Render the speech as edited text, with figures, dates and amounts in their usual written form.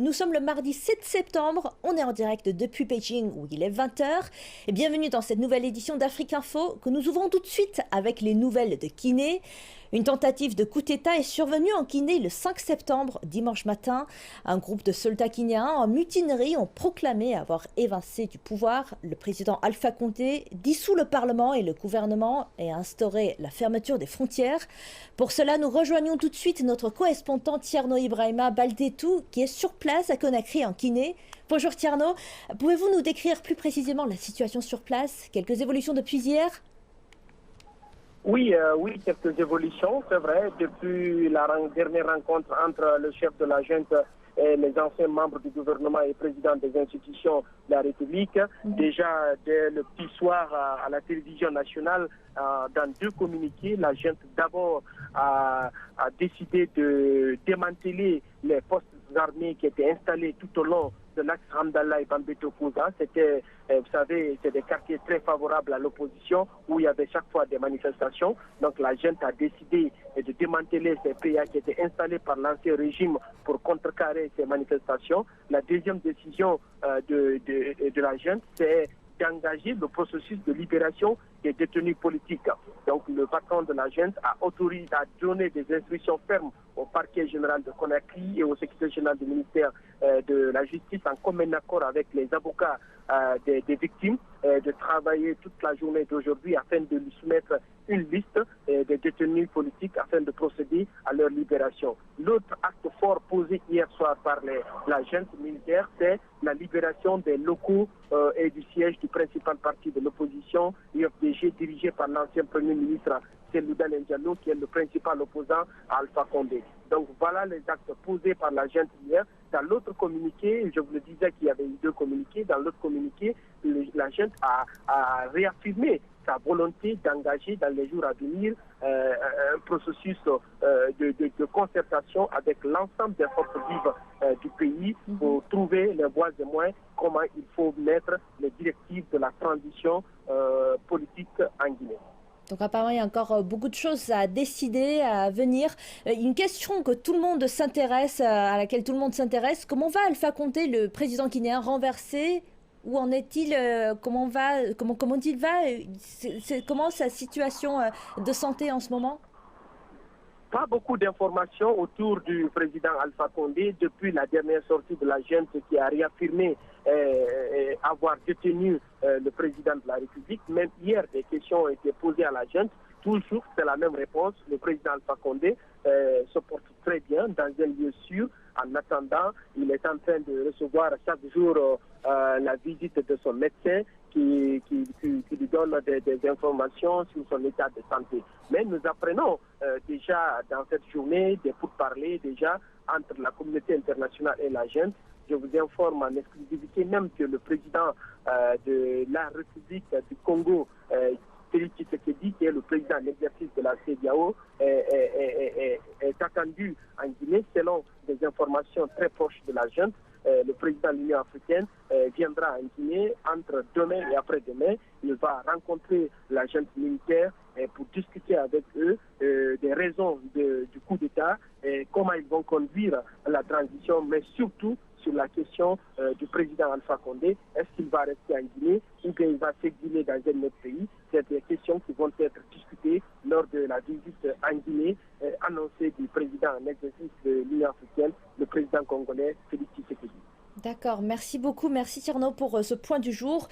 Nous sommes le mardi 7 septembre, on est en direct depuis Beijing où il est 20 heures. Et bienvenue dans cette nouvelle édition d'Afrique Info que nous ouvrons tout de suite avec les nouvelles de Guinée. Une tentative de coup d'État est survenue en Guinée le 5 septembre, dimanche matin. Un groupe de soldats guinéens en mutinerie ont proclamé avoir évincé du pouvoir le président Alpha Condé, dissout le Parlement et le gouvernement et instauré la fermeture des frontières. Pour cela, nous rejoignons tout de suite notre correspondant Tierno Ibrahima Baldetou qui est sur place à Conakry en Guinée. Bonjour Tierno, pouvez-vous nous décrire plus précisément la situation sur place? Quelques évolutions depuis hier? Oui, quelques évolutions, c'est vrai. Depuis la dernière rencontre entre le chef de la junte et les anciens membres du gouvernement et président des institutions de la République, déjà dès le petit soir à la télévision nationale, dans deux communiqués, la junte d'abord a décidé de démanteler les postes armés qui étaient installés tout au long de l'axe Hamdallah et Bambeto Kouza. C'était, vous savez, c'est des quartiers très favorables à l'opposition où il y avait chaque fois des manifestations. Donc la junte a décidé de démanteler ces PA qui étaient installés par l'ancien régime pour contrecarrer ces manifestations. La deuxième décision de la junte, c'est d'engager le processus de libération des détenus politiques. Donc le patron de la junte a autorisé à donner des instructions fermes au parquet général de Conakry et au secrétaire général du ministère de la Justice en commun accord avec les avocats des victimes de travailler toute la journée d'aujourd'hui afin de lui soumettre une liste des détenus politiques afin de procéder à leur libération. L'autre acte fort posé hier soir par la junte militaire, c'est la libération des locaux et du siège du principal parti de l'opposition, l'UFDG, dirigé par l'ancien Premier ministre Selouda Diallo, qui est le principal opposant à Alpha Condé. Donc voilà les actes posés par la junte hier. Dans l'autre communiqué, je vous le disais qu'il y avait eu deux communiqués, dans l'autre communiqué, la junte a réaffirmé sa volonté d'engager dans les jours à venir un processus de concertation avec l'ensemble des forces vives du pays pour trouver les voies et moyens comment il faut mettre les directives de la transition politique en Guinée. Donc apparemment, il y a encore beaucoup de choses à décider, à venir. Une question que tout le monde s'intéresse, à laquelle tout le monde s'intéresse, comment va Alpha Condé, le président guinéen renversé? Où en est-il? Comment il va? Comment sa situation de santé en ce moment? Pas beaucoup d'informations autour du président Alpha Condé depuis la dernière sortie de la junte qui a réaffirmé avoir détenu le président de la République. Même hier, des questions ont été posées à la junte. Toujours, c'est la même réponse. Le président Alpha Condé se porte très bien dans un lieu sûr. En attendant, il est en train de recevoir chaque jour la visite de son médecin qui lui donne des informations sur son état de santé. Mais nous apprenons déjà dans cette journée des pourparlers déjà entre la communauté internationale et la junte. Je vous informe en exclusivité même que le président de la République du Congo, Félix Tshisekedi, qui est le président en exercice de la CEDEAO, est attendu en Guinée selon des informations très proches de la junte. Le président de l'Union africaine viendra en Guinée entre demain et après-demain. Il va rencontrer la junte militaire pour discuter avec eux des raisons du coup d'État, comment ils vont conduire la transition, mais surtout sur la question du président Alpha Condé. Est-ce qu'il va rester en Guinée ou bien il va s'exiler dans un autre pays? C'est des questions qui vont être discutées lors de la visite en Guinée annoncée du président en exercice de l'Union africaine, le président congolais Félix Tshisekedi. D'accord, merci beaucoup, merci Tierno pour ce point du jour.